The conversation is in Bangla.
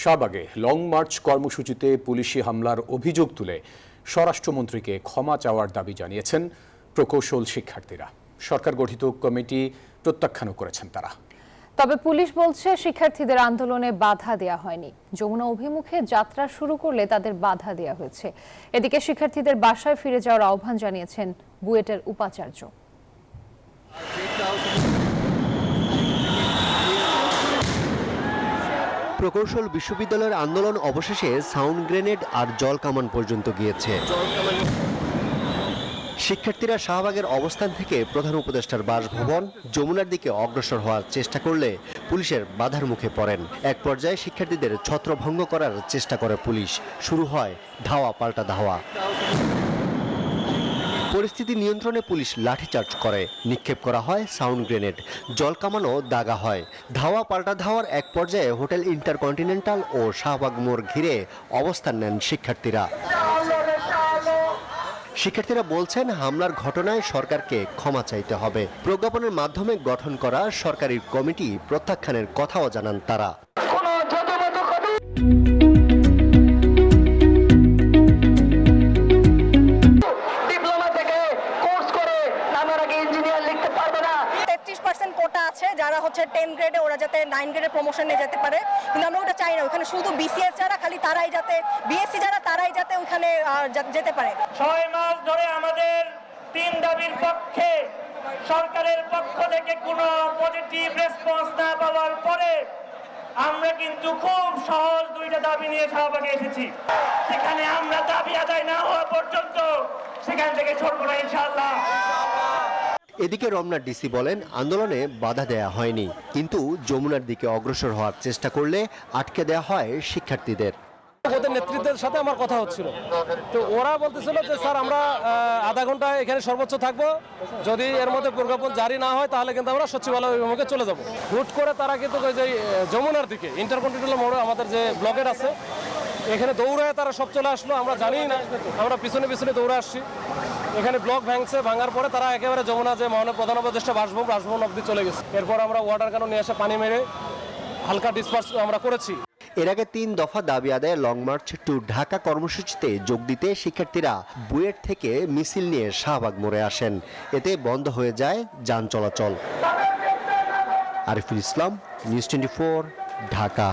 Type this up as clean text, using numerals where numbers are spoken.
শাহবাগে লং মার্চ কর্মসূচিতে পুলিশি হামলার অভিযোগ তুলে স্বরাষ্ট্রমন্ত্রীকে ক্ষমা চাওয়ার দাবি জানিয়েছেন প্রকৌশল শিক্ষার্থীরা। সরকার গঠিত কমিটি প্রত্যাখ্যানও করেছেন তারা। তবে পুলিশ বলছে শিক্ষার্থীদের আন্দোলনে বাধা দেওয়া হয়নি। যমুনা অভিমুখে যাত্রা শুরু করলে তাদের বাধা দেওয়া হয়েছে। এদিকে শিক্ষার্থীদের বাসায় ফিরে যাওয়ার আহ্বান জানিয়েছেন বুয়েটের উপাচার্য। প্রকৌশল বিশ্ববিদ্যালয়ের আন্দোলন অবশেষে সাউন্ড গ্রেনেড আর জল কামান পর্যন্ত গিয়েছে। শিক্ষার্থীরা শাহবাগের অবস্থান থেকে প্রধান উপদেষ্টার বাসভবন যমুনার দিকে অগ্রসর হওয়ার চেষ্টা করলে পুলিশের বাধার মুখে পড়েন। এক পর্যায়ে শিক্ষার্থীদের ছত্রভঙ্গ করার চেষ্টা করে পুলিশ। শুরু হয় ধাওয়া পাল্টা ধাওয়া। পরিস্থিতি নিয়ন্ত্রণে পুলিশ লাঠিচার্জ করে, নিক্ষেপ করা হয় সাউন্ড গ্রেনেড, জল কামানো দাগা হয়। ধাওয়া পাল্টা ধাওয়ার এক পর্যায়ে হোটেল ইন্টারকন্টিনেন্টাল ও শাহবাগ মোড় ঘিরে অবস্থান নেন শিক্ষার্থীরা। শিক্ষার্থীরা বলছেন, হামলার ঘটনায় সরকারকে ক্ষমা চাইতে হবে। প্রজ্ঞাপনের মাধ্যমে গঠন করা সরকারি কমিটি প্রত্যাখ্যানের কথাও জানান তারা। কোটা আছে যারা হচ্ছে 10 গ্রেডে, ওরা যাতে 9 গ্রেডে প্রমোশন নিয়ে যেতে পারে, কিন্তু আমরা ওটা চাই না। ওখানে শুধু বিসিএস যারা, খালি তারাই যাতে, বিএসসি যারা তারাই যাতে ওখানে যেতে পারে। 6 মাস ধরে আমাদের 3 দাবির পক্ষে সরকারের পক্ষ থেকে কোনো পজিটিভ রেসপন্স না পাওয়ার পরে আমরা কিন্তু খুব সহজ 2টা দাবি নিয়ে শাহবাগে এসেছি। সেখানে আমরা দাবি আদায় না হওয়া পর্যন্ত সেখান থেকে ছড়বো না ইনশাআল্লাহ। এদিকে রমনা ডিসি বলেন, আন্দোলনে বাধা দেয়া হয়নি, কিন্তু যমুনার দিকে অগ্রসর হওয়ার চেষ্টা করলে আটকে দেয়া হয় শিক্ষার্থীদের। ওদের নেতৃত্বের সাথে আমার কথা হচ্ছিল, তো ওরা বলতেছিল যে স্যার আমরা আধা ঘন্টা এখানে সর্বোচ্চ থাকবো, যদি এর মধ্যে প্রজ্ঞাপন জারি না হয় তাহলে কিন্তু আমরা সচিবালয় অভিমুখে চলে যাব। হুট করে তারা কিন্তু যে যমুনার দিকে ইন্টারকন্টিনেন্টাল মোড়ে আমাদের যে ব্লকেট আছে এখানে দৌড়ায় তারা সব চলে আসলো। আমরা জানি না, আমরা পিছনে পিছনে দৌড়ে আসছি। এখানে ব্লক ভাঙছে, ভাঙার পরে তারা একেবারে যমুনা যে মাননীয় প্রধান উপদেষ্টা বাসভবন অবধি চলে গেছে। এরপর আমরা ওয়াটার ক্যানন নিয়ে এসে পানি মেরে হালকা ডিসপার্স আমরা করেছি। এর আগে 3 দফা দাবি আদায়ে লং মার্চ টু ঢাকা কর্মসূচিতে যোগ দিতে শিক্ষার্থীরা বুয়েট থেকে মিছিল নিয়ে শাহবাগ মোড়ে আসেন। এতে বন্ধ হয়ে যায় যান চলাচল। আরিফুল ইসলাম, নিউজ 24, ঢাকা।